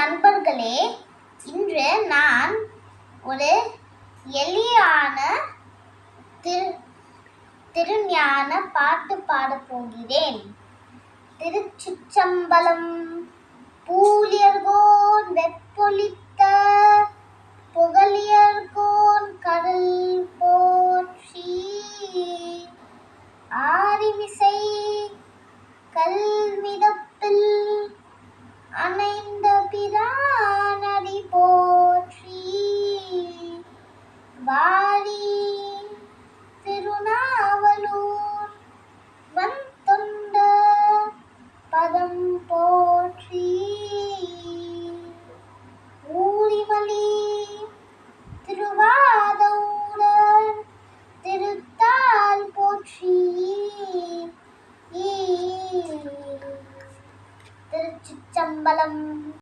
நண்பர்களே, இன்று நான் ஒரு எளியான திருஞான பாட்டு பாடப் போகிறேன். திருச்சிற்றம்பலம். பூலியர்கோன் வெப்பொலித்த புகழியர்கோன் கடல் போற்றி. ஆரிமிசை கல்மிதப்பில் அணைந்த பிரானடி போற்றி. வாரி திருநாவலூர் வந்தொண்ட பதம் போற்றி. ஊரிமலி திருவாதூரர் திருத்தால் போற்றி. திருச்சிற்றம்பலம்.